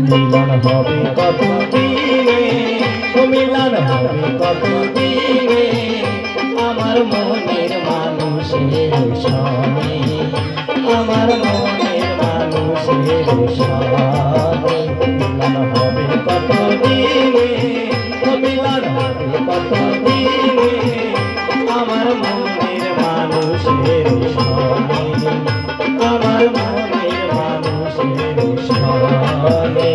মিলন হবে কত দিনে, ও মিলন হবে কত দিনে আমার মনের মানুষের সনে, আমার মনের মানুষের সনে। মিলন হবে কত দিনে, ও মিলন হবে কত দিনে আমার মনের মানুষের সনে, আমার মনের মানুষের সনে।